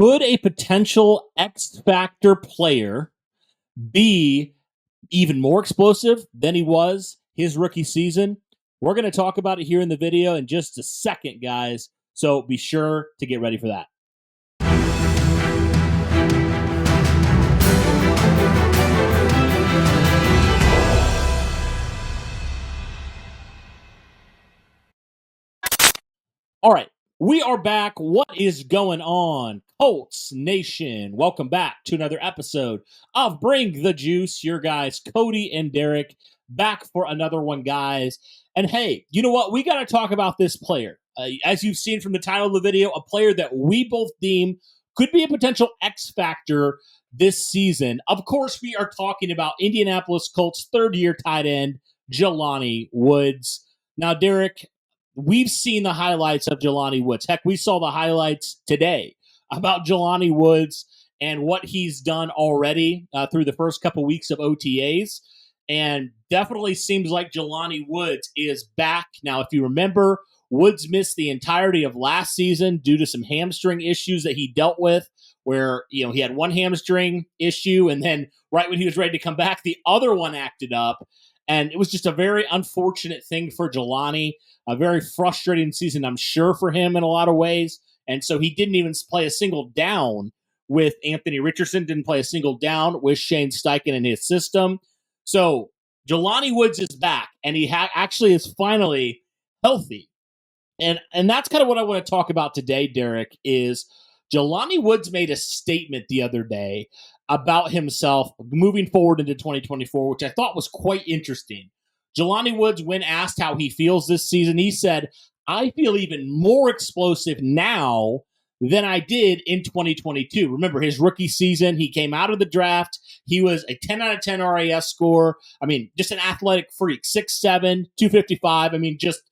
Could a potential X Factor player be even more explosive than he was his rookie season? We're going to talk about it here in the video in just a second, guys. So be sure to get ready for that. All right, we are back. What is going on, Colts Nation? Welcome back to another episode of Bring the Juice. Your guys, Cody and Derek, back for another one, guys. And hey, you know what? We got to talk about this player. As you've seen from the title of the video, a player that we both deem could be a potential X factor this season. Of course, we are talking about Indianapolis Colts third-year tight end, Jelani Woods. Now, Derek, we've seen the highlights of Jelani Woods. Heck, we saw the highlights today about Jelani Woods and what he's done already through the first couple weeks of OTAs. And definitely seems like Jelani Woods is back. Now, if you remember, Woods missed the entirety of last season due to some hamstring issues that he dealt with, where he had one hamstring issue, and then right when he was ready to come back, the other one acted up. And it was just a very unfortunate thing for Jelani, a very frustrating season, I'm sure, for him in a lot of ways. And so he didn't even play a single down with Anthony Richardson, didn't play a single down with Shane Steichen in his system. So Jelani Woods is back, and he actually is finally healthy. And that's kind of what I want to talk about today, Derek, is Jelani Woods made a statement the other day about himself moving forward into 2024, which I thought was quite interesting. Jelani Woods, when asked how he feels this season, he said, "I feel even more explosive now than I did in 2022. Remember, his rookie season, he came out of the draft. He was a 10 out of 10 RAS score. I mean, just an athletic freak, 6'7", 255. I mean, just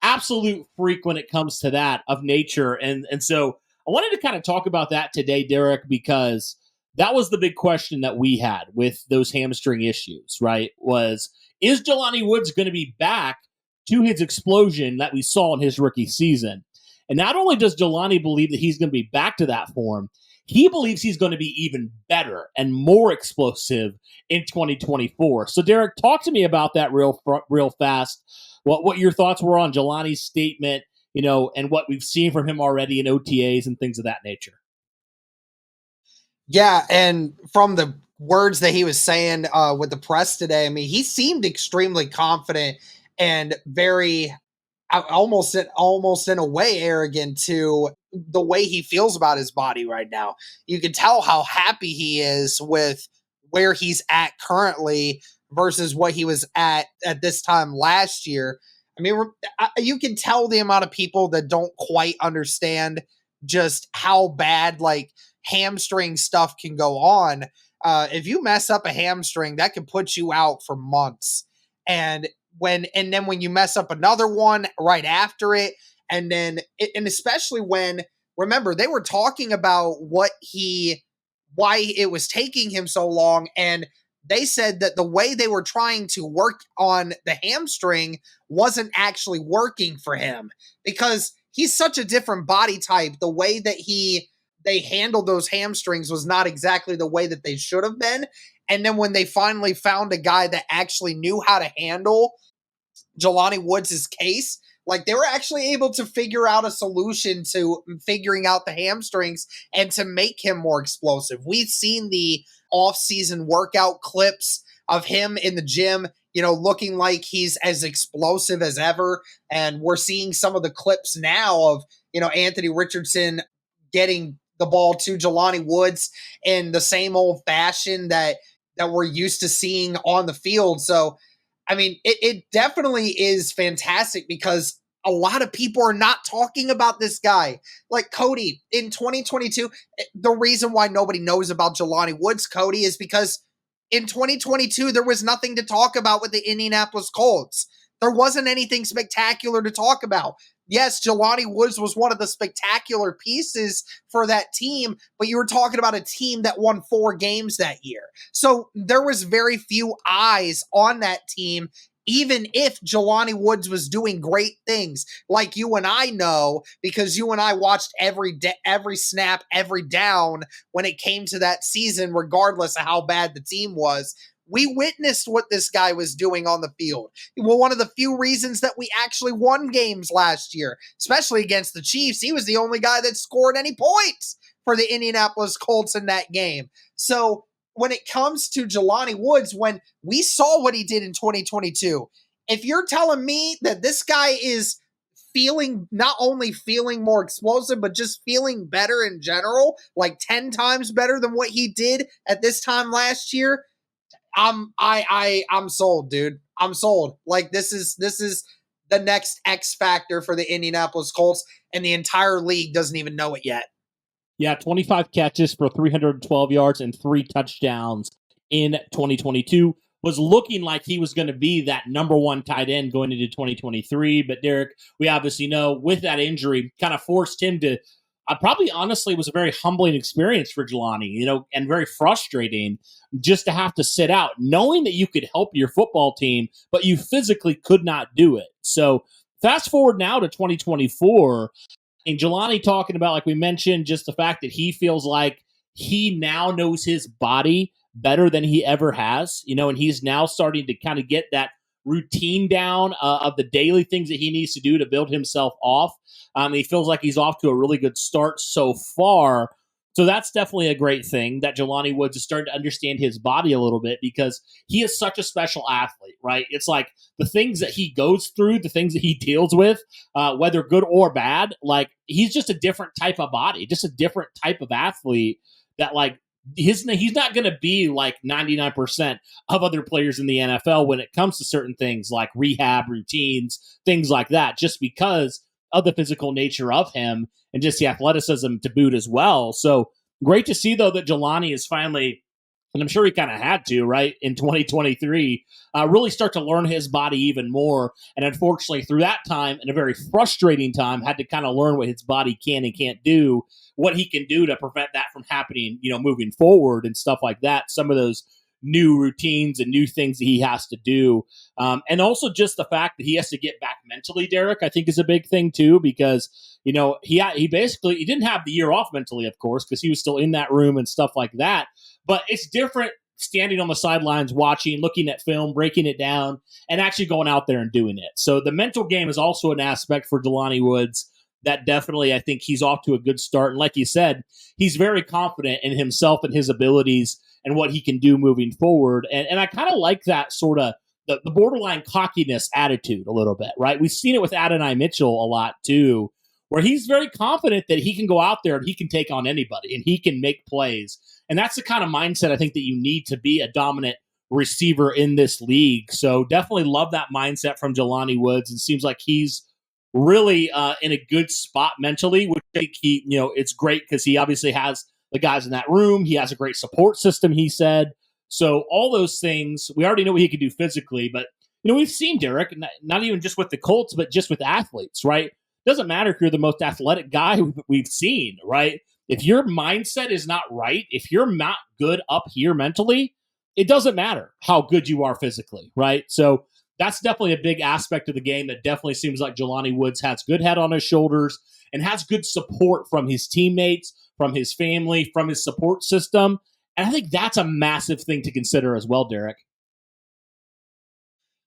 absolute freak when it comes to that of nature. And so I wanted to kind of talk about that today, Derek, because that was the big question that we had with those hamstring issues, right? Is Jelani Woods going to be back to his explosion that we saw in his rookie season? And not only does Jelani believe that he's going to be back to that form, he believes he's going to be even better and more explosive in 2024. So, Derek, talk to me about that real fast. What your thoughts were on Jelani's statement, and what we've seen from him already in OTAs and things of that nature. Yeah, and from the words that he was saying with the press today, I mean, he seemed extremely confident and very almost in a way arrogant to the way he feels about his body right now. You can tell how happy he is with where he's at currently versus what he was at this time last year. I mean, you can tell the amount of people that don't quite understand just how bad hamstring stuff can go on. If you mess up a hamstring, that can put you out for months. And then when you mess up another one right after it, and especially when, remember, they were talking about why it was taking him so long, and they said that the way they were trying to work on the hamstring wasn't actually working for him because he's such a different body type. The way that they handled those hamstrings was not exactly the way that they should have been. And then when they finally found a guy that actually knew how to handle Jelani Woods' case, they were actually able to figure out a solution to figuring out the hamstrings and to make him more explosive. We've seen the off-season workout clips of him in the gym, looking like he's as explosive as ever. And we're seeing some of the clips now of, Anthony Richardson getting the ball to Jelani Woods in the same old fashion that we're used to seeing on the field. So, I mean, it definitely is fantastic because a lot of people are not talking about this guy. Like Cody, in 2022, the reason why nobody knows about Jelani Woods, Cody, is because in 2022, there was nothing to talk about with the Indianapolis Colts. There wasn't anything spectacular to talk about. Yes, Jelani Woods was one of the spectacular pieces for that team, but you were talking about a team that won 4 games that year. So there was very few eyes on that team even if Jelani Woods was doing great things, like you and I know, because you and I watched every snap, every down when it came to that season, regardless of how bad the team was. We witnessed what this guy was doing on the field. Well, one of the few reasons that we actually won games last year, especially against the Chiefs, he was the only guy that scored any points for the Indianapolis Colts in that game. So when it comes to Jelani Woods, when we saw what he did in 2022, if you're telling me that this guy is not only feeling more explosive, but just feeling better in general, like 10 times better than what he did at this time last year, I'm sold, dude. I'm sold. Like this is the next X factor for the Indianapolis Colts, and the entire league doesn't even know it yet. Yeah, 25 catches for 312 yards and 3 touchdowns in 2022. Was looking like he was going to be that number one tight end going into 2023. But Derek, we obviously know with that injury, kind of forced him to, probably honestly was a very humbling experience for Jelani, and very frustrating just to have to sit out, knowing that you could help your football team, but you physically could not do it. So fast forward now to 2024. And Jelani talking about, like we mentioned, just the fact that he feels like he now knows his body better than he ever has, and he's now starting to kind of get that routine down of the daily things that he needs to do to build himself off. He feels like he's off to a really good start so far. So that's definitely a great thing that Jelani Woods is starting to understand his body a little bit, because he is such a special athlete, right? It's like the things that he goes through, the things that he deals with, whether good or bad, like he's just a different type of body, just a different type of athlete that like he's not going to be like 99% of other players in the NFL when it comes to certain things like rehab routines, things like that, just because of the physical nature of him and just the athleticism to boot as well. So great to see, though, that Jelani is finally, and I'm sure he kind of had to, right, in 2023, really start to learn his body even more. And unfortunately, through that time, and a very frustrating time, had to kind of learn what his body can and can't do, what he can do to prevent that from happening, moving forward and stuff like that. Some of those new routines and new things that he has to do. And also just the fact that he has to get back mentally, Derek, I think is a big thing too, because, he basically, he didn't have the year off mentally, of course, because he was still in that room and stuff like that. But it's different standing on the sidelines, watching, looking at film, breaking it down, and actually going out there and doing it. So the mental game is also an aspect for Jelani Woods that definitely, I think he's off to a good start. And like you said, he's very confident in himself and his abilities and what he can do moving forward. And I kind of like that sort of the borderline cockiness attitude a little bit, right? We've seen it with Adonai Mitchell a lot too, where he's very confident that he can go out there and he can take on anybody and he can make plays. And that's the kind of mindset I think that you need to be a dominant receiver in this league. So definitely love that mindset from Jelani Woods, and seems like he's really in a good spot mentally, which I think it's great because he obviously has the guys in that room. He has a great support system, he said. So all those things, we already know what he can do physically, but we've seen Derek, not even just with the Colts, but just with athletes, right? Doesn't matter if you're the most athletic guy we've seen, right? If your mindset is not right, if you're not good up here mentally, it doesn't matter how good you are physically, right? So that's definitely a big aspect of the game that definitely seems like Jelani Woods has good head on his shoulders and has good support from his teammates, from his family, from his support system. And I think that's a massive thing to consider as well, Derek.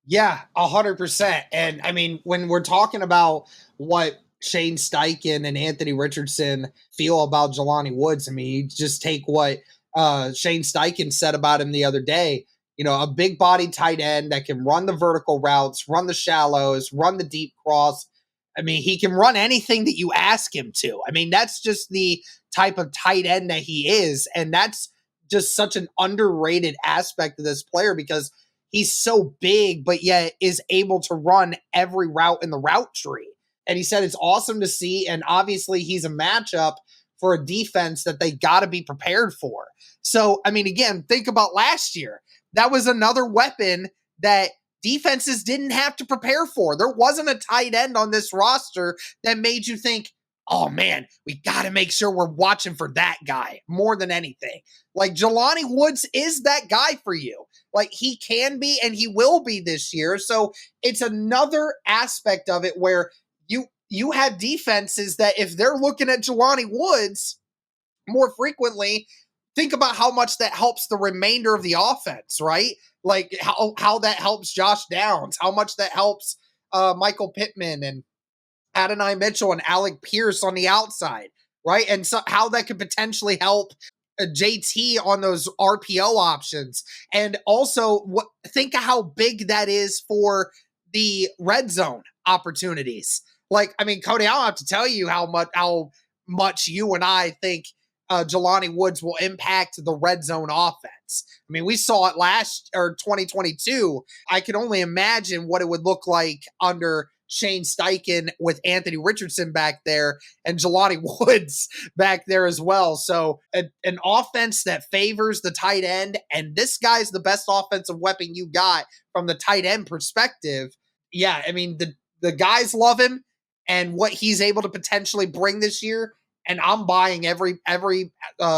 Yeah, 100%. And I mean, when we're talking about what Shane Steichen and Anthony Richardson feel about Jelani Woods, I mean, you just take what Shane Steichen said about him the other day. A big body tight end that can run the vertical routes, run the shallows, run the deep cross. I mean, he can run anything that you ask him to. I mean, that's just the type of tight end that he is. And that's just such an underrated aspect of this player, because he's so big, but yet is able to run every route in the route tree. And he said it's awesome to see. And obviously he's a matchup for a defense that they got to be prepared for. So, I mean, again, think about last year. That was another weapon that defenses didn't have to prepare for. There wasn't a tight end on this roster that made you think, oh man, we got to make sure we're watching for that guy more than anything. Like Jelani Woods is that guy for you. Like he can be and he will be this year. So it's another aspect of it where you have defenses that if they're looking at Jelani Woods more frequently, think about how much that helps the remainder of the offense, right? Like how that helps Josh Downs, how much that helps Michael Pittman and Adonai Mitchell and Alec Pierce on the outside, right? And so how that could potentially help JT on those RPO options. And also, think of how big that is for the red zone opportunities. Like, I mean, Cody, I don't have to tell you how much you and I think Jelani Woods will impact the red zone offense. I mean, we saw it 2022. I can only imagine what it would look like under Shane Steichen with Anthony Richardson back there and Jelani Woods back there as well. So an offense that favors the tight end, and this guy's the best offensive weapon you got from the tight end perspective. Yeah, I mean, the guys love him and what he's able to potentially bring this year. And I'm buying every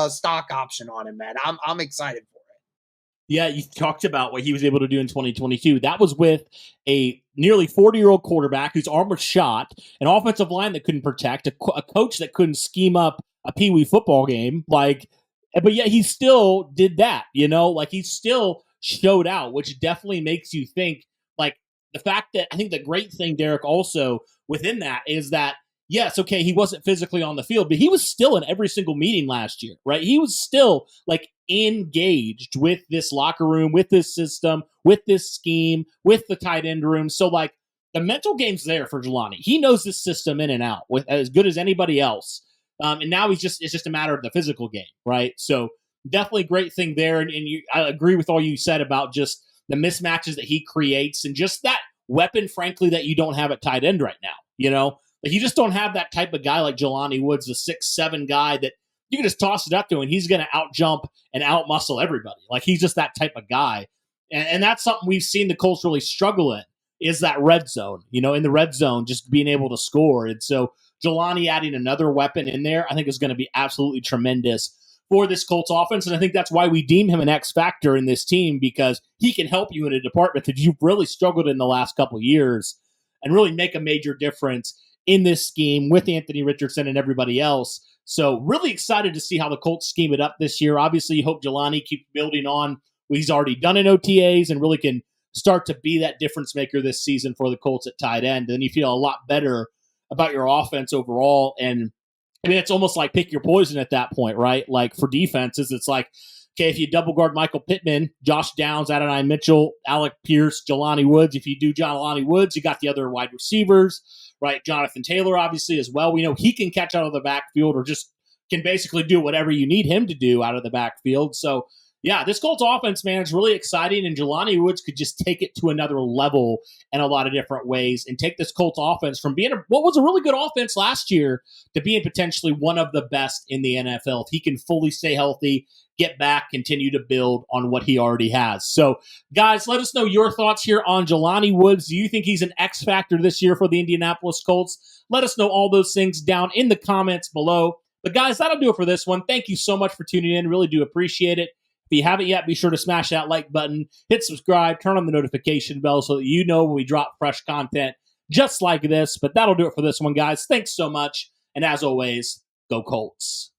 stock option on him, man. I'm excited for it. Yeah, you talked about what he was able to do in 2022. That was with a nearly 40-year-old quarterback whose arm was shot, an offensive line that couldn't protect, a coach that couldn't scheme up a peewee football game. But yet he still did that, like he still showed out, which definitely makes you think, like the fact that I think the great thing, Derek, also within that is that, yes, okay, he wasn't physically on the field, but he was still in every single meeting last year, right? He was still like engaged with this locker room, with this system, with this scheme, with the tight end room. So like the mental game's there for Jelani. He knows this system in and out with as good as anybody else. And now it's just a matter of the physical game, right? So definitely great thing there. And I agree with all you said about just the mismatches that he creates and just that weapon, frankly, that you don't have at tight end right now, Like you just don't have that type of guy like Jelani Woods, the 6'7" guy that you can just toss it up to and he's going to out-jump and out-muscle everybody. Like he's just that type of guy. And that's something we've seen the Colts really struggle in is that red zone, in the red zone, just being able to score. And so Jelani adding another weapon in there, I think is going to be absolutely tremendous for this Colts offense. And I think that's why we deem him an X factor in this team because he can help you in a department that you've really struggled in the last couple of years and really make a major difference in this scheme with Anthony Richardson and everybody else. So really excited to see how the Colts scheme it up this year. Obviously, you hope Jelani keeps building on what he's already done in OTAs and really can start to be that difference maker this season for the Colts at tight end. And then you feel a lot better about your offense overall. And I mean, it's almost like pick your poison at that point, right? Like for defenses, it's like, okay, if you double guard Michael Pittman, Josh Downs, Adonai Mitchell, Alec Pierce, Jelani Woods. If you do Jelani Woods, you got the other wide receivers, right? Jonathan Taylor, obviously, as well. We know he can catch out of the backfield or just can basically do whatever you need him to do out of the backfield. So, yeah, this Colts offense, man, is really exciting, and Jelani Woods could just take it to another level in a lot of different ways and take this Colts offense from being what was a really good offense last year to being potentially one of the best in the NFL. If he can fully stay healthy, get back, continue to build on what he already has. So, guys, let us know your thoughts here on Jelani Woods. Do you think he's an X factor this year for the Indianapolis Colts? Let us know all those things down in the comments below. But, guys, that'll do it for this one. Thank you so much for tuning in. Really do appreciate it. If you haven't yet, be sure to smash that like button, hit subscribe, turn on the notification bell so that you know when we drop fresh content just like this. But that'll do it for this one, guys. Thanks so much. And as always, go Colts.